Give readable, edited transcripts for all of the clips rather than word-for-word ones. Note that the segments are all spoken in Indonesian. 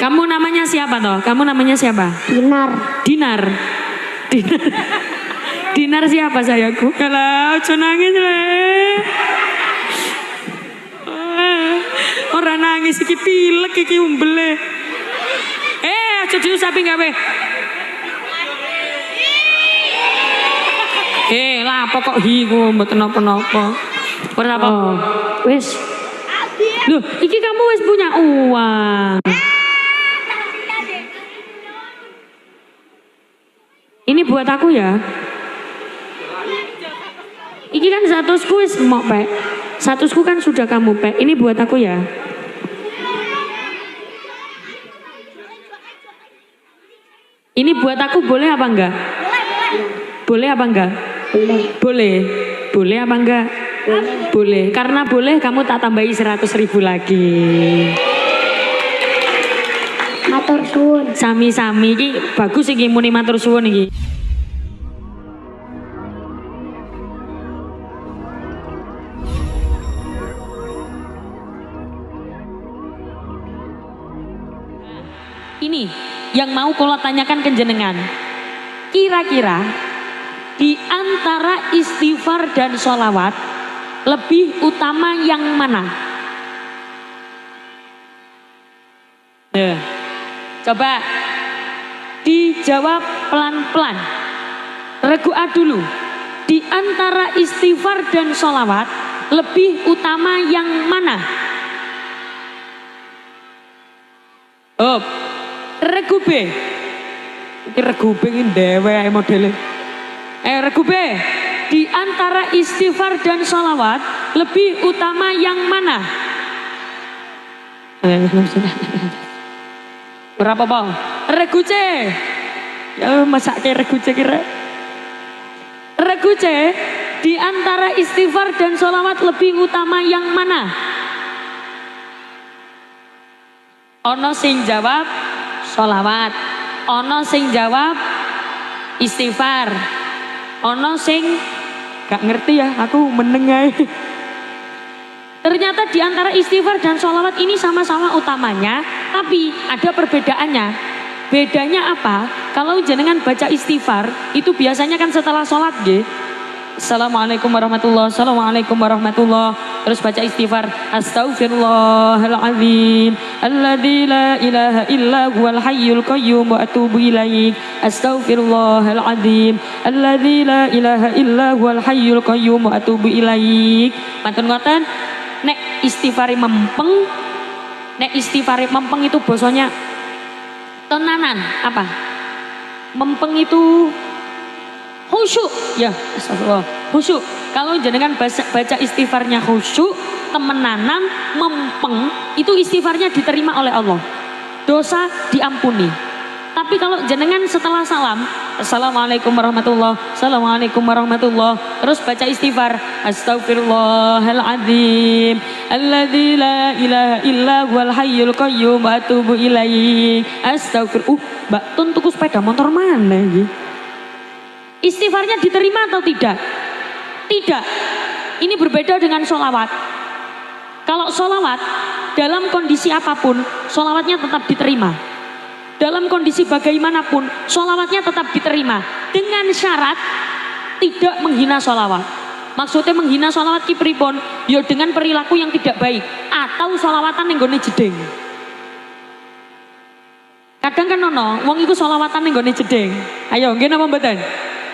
Kamu namanya siapa toh? Kamu namanya siapa? Dinar. Dinar. Dinar. Dinar siapa sayangku? Kalau ojo nangis le. Orang nangis iki pilek iki umbele. Aja diusapi gawe. Lah pokok hiku mboten napa-napa. Ora apa. Wis. Loh, iki kamu wis punya uang. Ini buat aku ya. Iki kan statusku wis mok pek. Statusku kan sudah kamu pek. Ini buat aku ya. Ini buat aku boleh apa enggak? Boleh apa enggak? Boleh. Boleh apa enggak? Boleh. Karena boleh kamu tak tambahi 100.000 lagi. Matur suwun. Sami-sami iki bagus iki muni matur suwun iki. Ini yang mau kalau tanyakan ke jenengan. Kira-kira di antara istighfar dan sholawat lebih utama yang mana? Coba dijawab pelan-pelan. Regua dulu. Di antara istighfar dan sholawat lebih utama yang mana? Regu B. Iki regu B iki dhewe ae modele. Regu B. Di antara istighfar dan sholawat lebih utama yang mana? Berapa bang? Regu C. Ya masak kayak regu C kira. Regu C. Di antara istighfar dan sholawat lebih utama yang mana? Ono sing jawab sholawat, ono sing jawab istighfar, ono sing gak ngerti ya, aku menengai. Ternyata di antara istighfar dan sholawat ini sama-sama utamanya, tapi ada perbedaannya. Bedanya apa? Kalau jenengan baca istighfar itu biasanya kan setelah sholat nggih. Assalamualaikum warahmatullahi wabarakatuh. Assalamualaikum warahmatullahi. Terus baca istighfar. Astaghfirullahaladzim. Alladzi la ilaha illa huwal hayyul qayyum wa atubu ilaik. Astaghfirullahaladzim. Alladzi la ilaha illa huwal hayyul qayyum wa atubu ilaik. Mantun ngoten. Nek istighfari mempeng. Nek istighfari mempeng itu bosanya tenanan apa? Mempeng itu khusyuk, ya astagfirullah, khusyuk. Kalau jenengan baca istighfarnya khusyuk, temenanan, mempeng, itu istighfarnya diterima oleh Allah. Dosa diampuni. Tapi kalau jenengan setelah salam, Assalamualaikum warahmatullahi wabarakatuh, Assalamualaikum warahmatullahi wabarakatuh, terus baca istighfar, Astaghfirullahaladzim, Alladzi la ilaha illa huwal hayyul qayyum wa atubu ilaik. Mbak Tun tuku sepeda motor mana iki? Istighfarnya diterima atau tidak? Tidak. Ini berbeda dengan sholawat. Kalau sholawat, dalam kondisi apapun, sholawatnya tetap diterima. Dalam kondisi bagaimanapun, sholawatnya tetap diterima. Dengan syarat, tidak menghina sholawat. Maksudnya menghina sholawat kipripun, ya dengan perilaku yang tidak baik. Atau sholawatan yang gone jeding. Kadang kan ono, wong iku sholawatan yang gone jeding. Ayo, nggih napa mboten?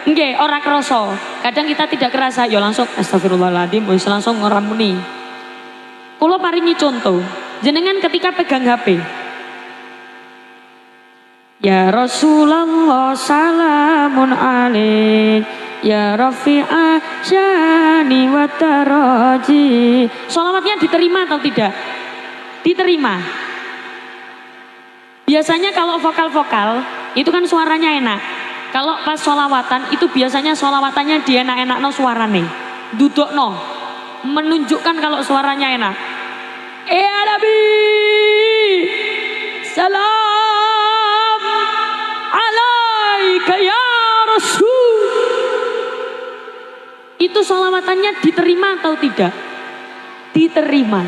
Nggih, ora kroso. Kadang kita tidak kerasa, ya langsung astagfirullahaladzim, wis langsung ngoramuni. Kula paringi contoh, jenengan ketika pegang HP. Ya Rasulullah salamun alaik, ya Rafi'a syani wa taraji. Sholawatnya diterima atau tidak? Diterima. Biasanya kalau vokal-vokal, itu kan suaranya enak. Kalau pas sholawatan itu biasanya sholawatannya dienak-enakno suarane. Dudukno. Menunjukkan kalau suaranya enak. Nabi salam alaika ya Rasul. Itu sholawatannya diterima atau tidak? Diterima.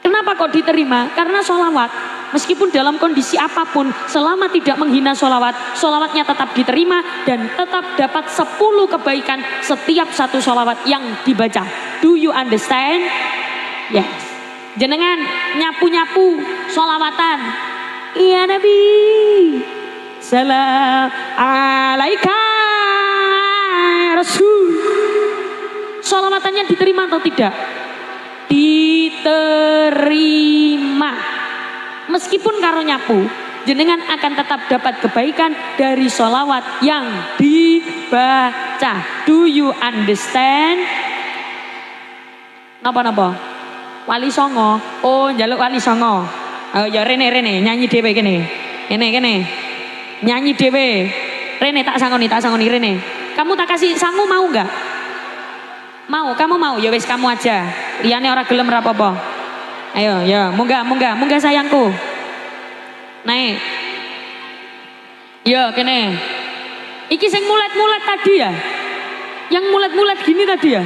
Kenapa kok diterima? Karena sholawat meskipun dalam kondisi apapun, selama tidak menghina sholawat, sholawatnya tetap diterima dan tetap dapat 10 kebaikan setiap satu sholawat yang dibaca. Do you understand? Yes. Jenengan nyapu-nyapu sholawatan. Iya Nabi. Salam alaika Rasul. Sholawatannya diterima atau tidak? Diterima. Meskipun karo nyapu, jenengan akan tetap dapat kebaikan dari sholawat yang dibaca. Do you understand? Napa? Wali Songo. Oh, njaluk Wali Songo. Oh ya rene nyanyi dhewe kene. Kene. Nyanyi dhewe. Rene tak sangoni Rene. Kamu tak kasih sangu mau enggak? Mau, kamu mau? Ya wis kamu aja. Liyane ora gelem ora apa-apa. Ayo, ya, munggah sayangku. Naik. Ya, kene. Iki sing mulet-mulet tadi ya? Yang mulet-mulet gini tadi ya?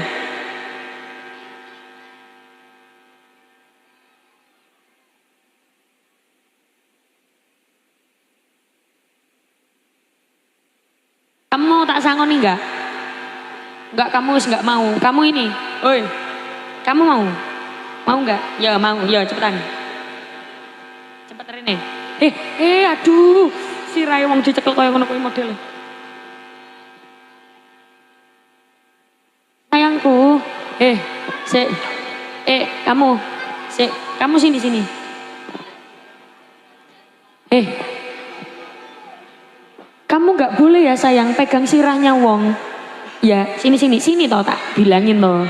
Kamu tak sangoni enggak? Enggak, kamu wis enggak mau. Kamu ini. Oi. Kamu mau? Mau enggak? Ya mau. Ya cepetan. Cepet rene. Aduh. Sirahe wong dicekel kaya ngono kuwi model. Sayangku. Sik. Kamu. Sik, kamu sini. Kamu gak boleh ya sayang pegang sirahnya wong. Ya, sini toh tak bilangin toh.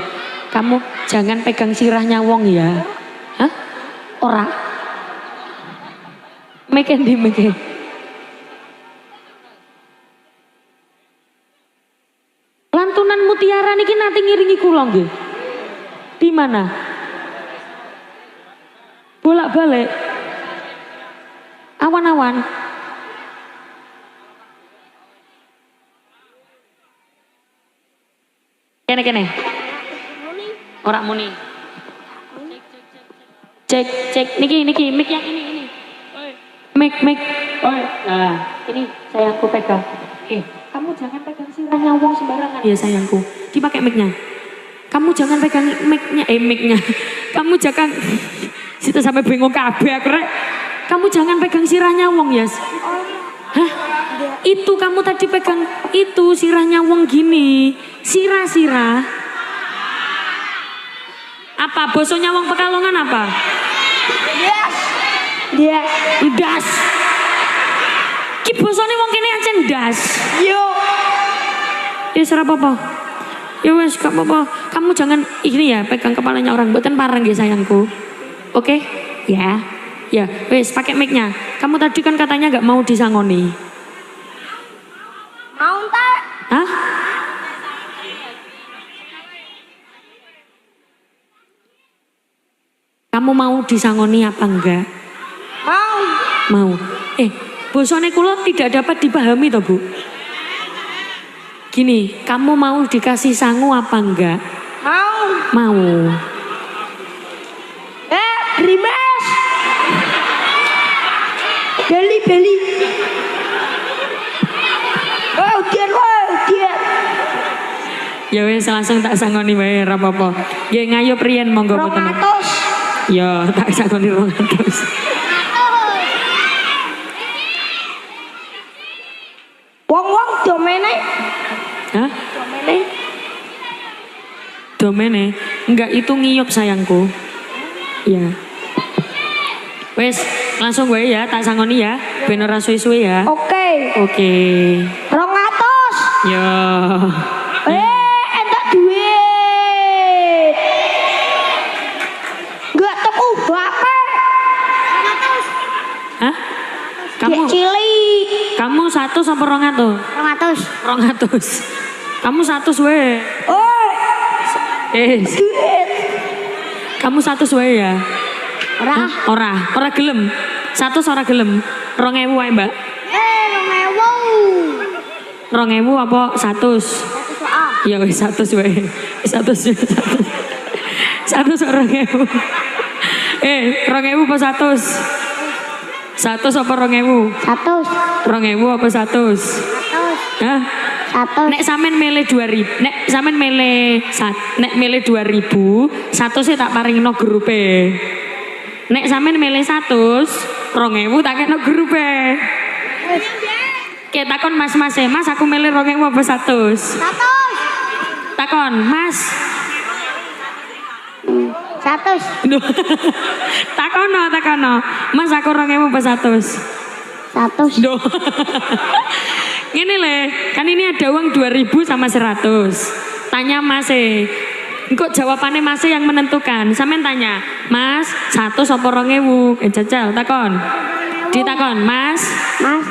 Kamu jangan pegang sirahnya wong ya. Hah? Ora. Meke. Lantunan mutiara niki nanti ngiringi kula nggih. Di mana? Bolak-balik. Awan-awan. Kene. Ora muni. Cek. Niki mic yang ini. Mic. Nah, ini sayangku pegang. Kamu jangan pegang sirahnya wong sembarangan ya sayangku. Dipakai mic-nya. Kamu jangan pegang mic-nya. Kamu jangan situ sampai bingung kabeh aku rek. Kamu jangan pegang sirahnya wong ya. Hah? Itu kamu tadi pegang itu sirahnya wong gini. Sirah. Apa bosonya wong Pekalongan apa? Dia. Das. Ki bosone wong kene ancen das. Yo. Ya ora apa-apa. Ya wes gak apa-apa. Kamu jangan ini ya pegang kepalanya orang, mboten parang ya sayangku. Oke? Ya. Ya, wes pakai mic-nya. Kamu tadi kan katanya gak mau disangoni. Mau tak? Hah? Kamu mau disangoni apa enggak? Mau. Bosone kula tidak dapat dipahami toh, Bu. Gini, kamu mau dikasih sangu apa enggak? Mau. Rimas. Beli. Oh, dia. Ya wes langsung tak sangoni wae ora apa-apa. Nggih ngayup riyen monggo mboten. 200. Ya, tak sangoni 200. Wong domene. Hah? Domene? Enggak, itu ngiyup sayangku. Ya. Wes, langsung gue ya, tak sangoni ya. Ben ora suwe-suwe ya. Oke. 200. Ya. Entak duit. Enggak tuku bape. 200. Hah? Kamu cilik. Kamu 100 apa 200? 200. Kamu 100 we. Duit. Kamu 100 we ya? Ora gelem. 100 ora gelem. 2000 wae, Mbak. 2000 apa 100? Ya wis 100 wae. 100. 100 ora 2000. 2000 apa 100? 100 apa 2000? 100. 2000 apa 100? 100. Hah? 100. Nek sampean milih 2000, nek sampean milih nek milih 2000, 100 tak paringno grupe. Nek sampean milih 100, 2000 tak kena grupe. Oke, takon Mas, Mas aku milih 2000 apa 100? 100. Takon, Mas. 100. Takono. Mas aku 2000 apa 100? 100. Duh. Gini le, kan ini ada uang 2000 sama 100. Tanya Mas kok jawabannya Mas yang menentukan. Sampean tanya, Mas 100 apa 2000? Jajal, takon. Ditakon, Mas. Mas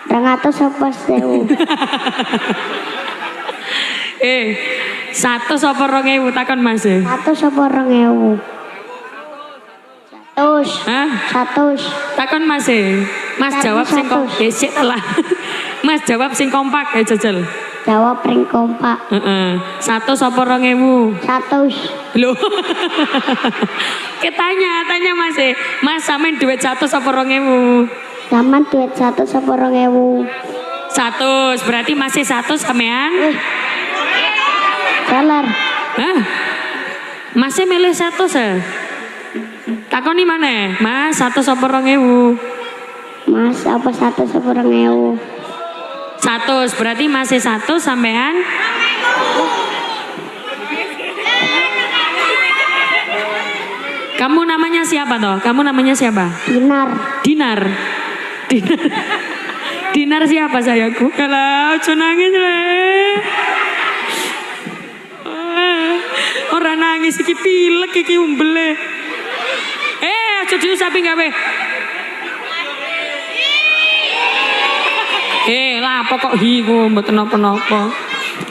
200 apa 1000? 100 apa 2000? Takon Mas. 100 apa 2000? 100. Hah? 100. Takon Mas Mas jawab sing kompak. Lah. Mas jawab sing kompak jajal. Jawab ring kompak. 100 apa 2000? 100. Loh. Tanya Mas Mas sampean duit 100 apa 2000? Zaman duit 100 apa 2000? 100, berarti masih 100 sampean? Salar. Hah? Masih milih 100 ya? Takoni mana? Mas 100 apa 2000? Mas apa 100 apa 2000? 100, berarti masih 100 sampean? Kamu namanya siapa toh? Kamu namanya siapa? Dinar. Dinar siapa sayangku? Kalau ojo nangis le. Orang nangis iki pilek iki umbele. Aja diusapi gawe. Lah pokok hiku mboten napa-napa.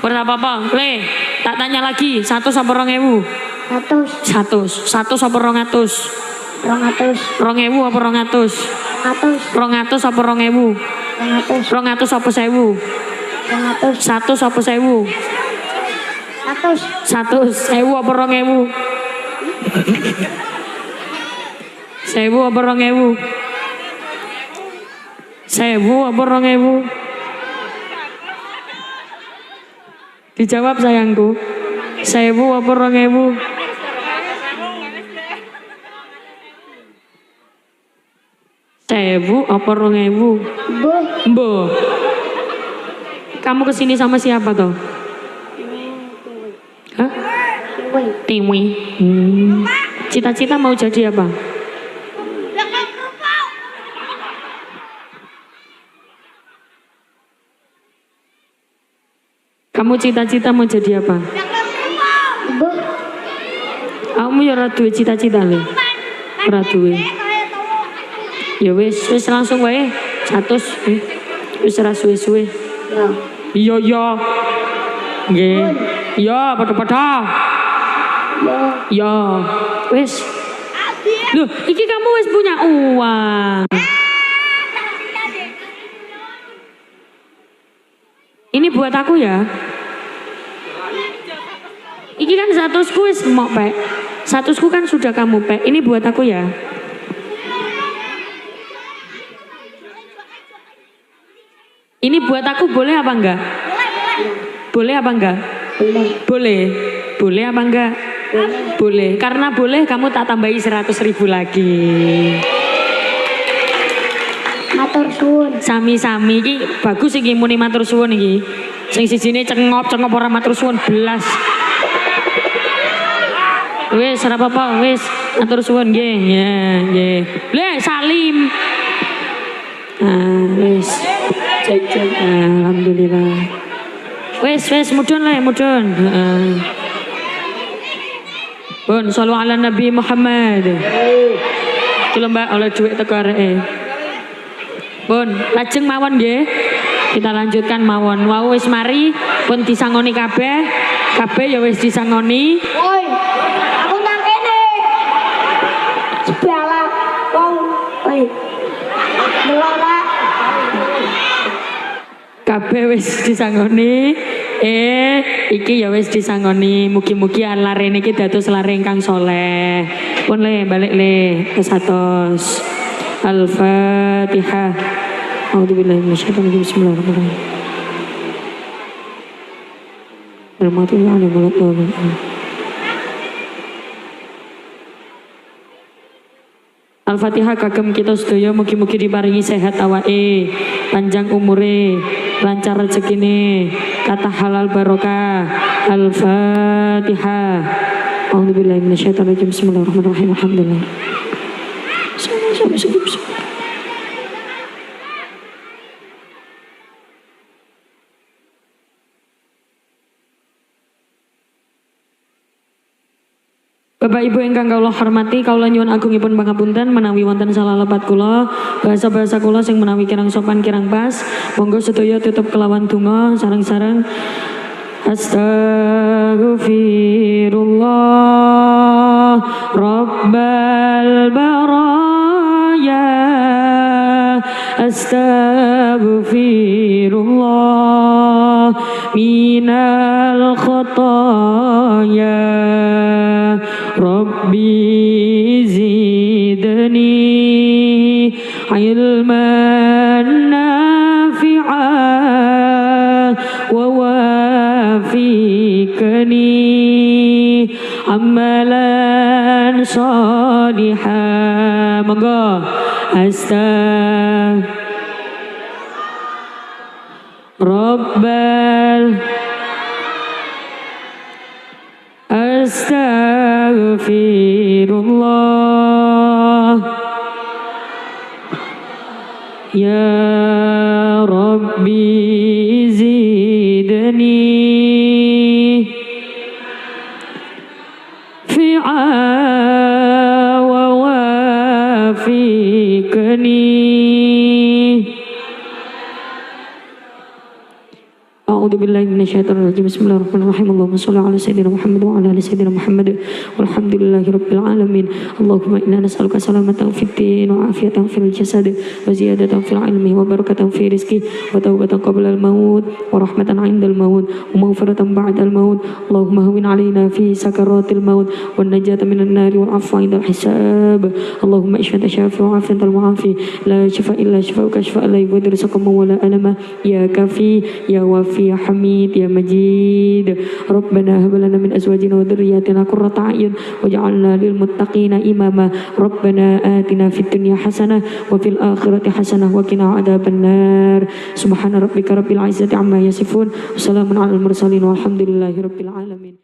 Ora apa-apa. Le, tak tanya lagi, 100 apa 2000? 100. 100 apa 200? 200. 2000 apa 200? 200 apa 2000? 200 apa 1000? 100 apa 1000? 100. 1000 apa 2000? 1000 apa 2000? 1000 apa 2000? Dijawab sayangku. 1000 apa 2000? 1000 apa 2000? Mbok. Kamu kesini sama siapa toh? Hah? Tiwi. Cita-cita mau jadi apa? Kamu cita-cita mau jadi apa? Kamu ya ora duwe cita-cita le. Ora duwe. Ya wis langsung wae 100. Wis ora suwe-suwe. Iya. Nggih. Iya, padha-padha. Ya. Wis. Loh, iki kamu wis punya uang. Ini buat aku ya. Iki kan 100ku wis mok pek. 100ku kan sudah kamu pek. Ini buat aku ya. Ini buat aku boleh apa enggak? Boleh apa enggak? Boleh. Boleh apa enggak? Boleh. Karena boleh kamu tak tambahi 100.000 lagi. Matur suwun. Sami-sami iki bagus iki muni matur suwun iki. Sing sijine cengop ora matur suwun belas. Wis ora apa-apa, wis matur suwun nggih. Ya, nggih. Le salim. Wis. Cek. Alhamdulillah. Wis mudhun le, mudhun. Pun sallu ala Nabi Muhammad. Kula Mbak oleh dhuwit teko areke. Pun lajeng mawon nggih. Kita lanjutkan mawon. Wau wis mari pun disangoni kabeh. Kabeh ya wis disangoni. Woi. Aku nang kene. Sebala wong. Woi. Melora. Kabeh wis disangoni. Iki ya wis disangoni. Mugi-mugi lare niki dados lare ingkang soleh. Pun le balik le ke 100. Al-Fatihah. A'udzubillahi minasyaitonir rajim. Bismillahirrahmanirrahim. Al-Maghdubi 'alaihim waladdallin. Al-Fatihah kagem kita sedaya mugi-mugi diparingi sehat awake, panjang umure, lancar rezekine, kata halal barokah. Al-Fatihah. A'udzubillahi minasyaitonir rajim. Bismillahirrahmanirrahim. Alhamdulillah. Bapak Ibu ingkang kawula hormati, kawula nyuwun agungipun pangapunten menawi wonten salah lepat kula, bahasa-bahasa kula sing menawi kirang sopan kirang pas, monggo sedaya tutup kelawan donga sareng-sareng. Astaghfirullah Rabbal baraya, astaghfirullah minal khataya, Rabbi zidni ilman nafi'an wa wafiqni amalan sholihan. Monggo Rabbal astaghfirullah ya Rabbi zidni fi'a wa wafiqni. A'udzubillahi minasyaitonirrajim. Bismillahirrahmanirrahim. Allahumma shalli ala sayyidina Muhammad wa ala ali sayyidina Muhammad. Walhamdulillahirabbil alamin. Allahumma inna nas'aluka salamatan fid din wa afiyatan fil jasad wa ziyadatan fil ilmi wa barakatan fi rizqi wa taubatan qabla al maut wa rahmatan 'indal maut wa maghfiratan ba'dal maut. Allahumma hawwin 'alaina fi sakaratil maut wan najata minan nari wal 'afwa 'indal hisab. Allahumma ishfa tashafi wa afiyatal mu'afi la shifa illa shifauka shifa la yughadiru saqama wa la alama ya kafi ya wafi ya Hamid ya Majid. Rabbana hab lana min azwajina wa dhurriyyatina qurrata a'yun waj'alna lil muttaqina imama. Rabbana atina fid dunya hasanah wa fil akhirati hasanah wa qina adzabannar. Subhana rabbika rabbil izzati amma yasifun. Wassalamun alal mursalin walhamdulillahi rabbil alamin.